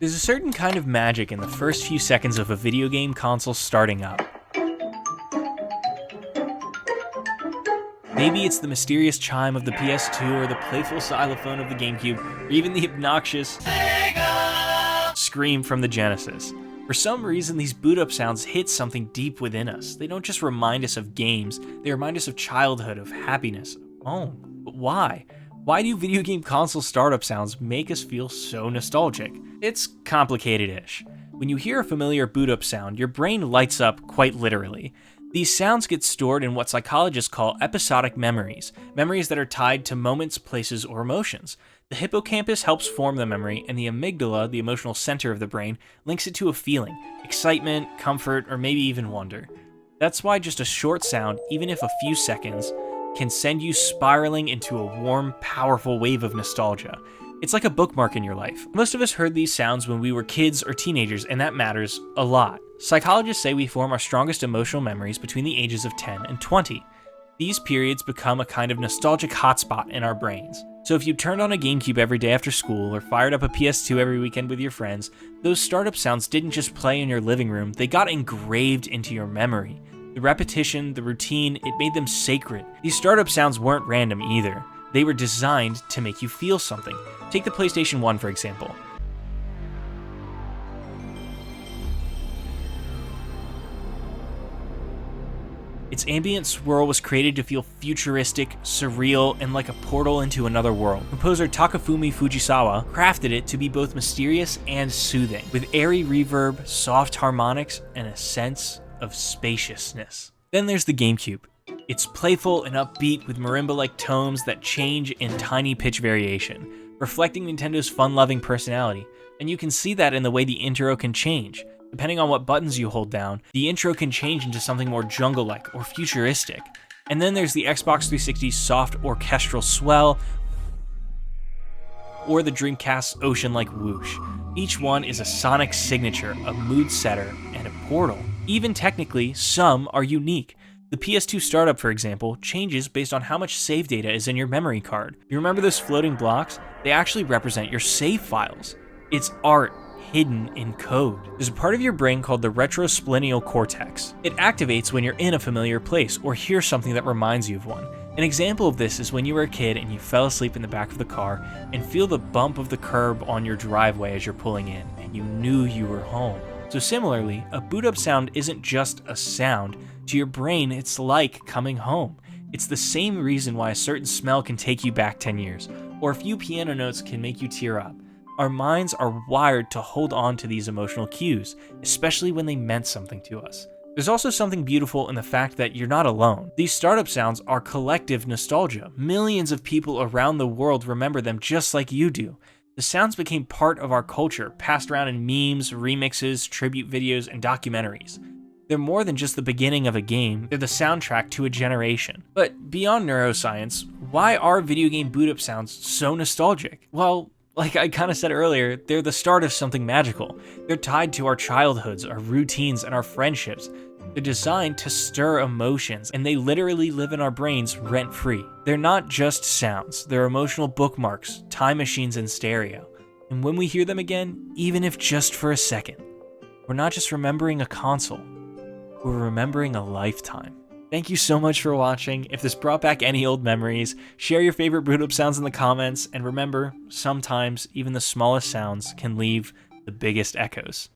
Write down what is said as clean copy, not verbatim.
There's a certain kind of magic in the first few seconds of a video game console starting up. Maybe it's the mysterious chime of the PS2 or the playful xylophone of the GameCube, or even the obnoxious Sega scream from the Genesis. For some reason, these boot-up sounds hit something deep within us. They don't just remind us of games, they remind us of childhood, of happiness, of home. But why? Why do video game console startup sounds make us feel so nostalgic? It's complicated-ish. When you hear a familiar boot-up sound, your brain lights up quite literally. These sounds get stored in what psychologists call episodic memories, memories that are tied to moments, places, or emotions. The hippocampus helps form the memory, and the amygdala, the emotional center of the brain, links it to a feeling, excitement, comfort, or maybe even wonder. That's why just a short sound, even if a few seconds, can send you spiraling into a warm, powerful wave of nostalgia. It's like a bookmark in your life. Most of us heard these sounds when we were kids or teenagers, and that matters a lot. Psychologists say we form our strongest emotional memories between the ages of 10 and 20. These periods become a kind of nostalgic hotspot in our brains. So if you turned on a GameCube every day after school or fired up a PS2 every weekend with your friends, those startup sounds didn't just play in your living room, they got engraved into your memory. The repetition, the routine, it made them sacred. These startup sounds weren't random either. They were designed to make you feel something. Take the PlayStation 1 for example. Its ambient swirl was created to feel futuristic, surreal, and like a portal into another world. Composer Takafumi Fujisawa crafted it to be both mysterious and soothing, with airy reverb, soft harmonics, and a sense of spaciousness. Then there's the GameCube. It's playful and upbeat with marimba-like tones that change in tiny pitch variation, reflecting Nintendo's fun-loving personality, and you can see that in the way the intro can change. Depending on what buttons you hold down, the intro can change into something more jungle-like or futuristic. And then there's the Xbox 360's soft orchestral swell, or the Dreamcast's ocean-like whoosh. Each one is a sonic signature, a mood setter, and a portal. Even technically, some are unique. The PS2 startup, for example, changes based on how much save data is in your memory card. You remember those floating blocks? They actually represent your save files. It's art hidden in code. There's a part of your brain called the retrosplenial cortex. It activates when you're in a familiar place or hear something that reminds you of one. An example of this is when you were a kid and you fell asleep in the back of the car and feel the bump of the curb on your driveway as you're pulling in, and you knew you were home. So similarly, a boot-up sound isn't just a sound. To your brain, it's like coming home. It's the same reason why a certain smell can take you back 10 years, or a few piano notes can make you tear up. Our minds are wired to hold on to these emotional cues, especially when they meant something to us. There's also something beautiful in the fact that you're not alone. These startup sounds are collective nostalgia. Millions of people around the world remember them just like you do. The sounds became part of our culture, passed around in memes, remixes, tribute videos, and documentaries. They're more than just the beginning of a game, they're the soundtrack to a generation. But beyond neuroscience, why are video game boot-up sounds so nostalgic? Well, like I kind of said earlier, they're the start of something magical. They're tied to our childhoods, our routines, and our friendships. They're designed to stir emotions, and they literally live in our brains rent-free. They're not just sounds, they're emotional bookmarks, time machines in stereo. And when we hear them again, even if just for a second, we're not just remembering a console, we're remembering a lifetime. Thank you so much for watching. If this brought back any old memories, share your favorite boot-up sounds in the comments, and remember, sometimes even the smallest sounds can leave the biggest echoes.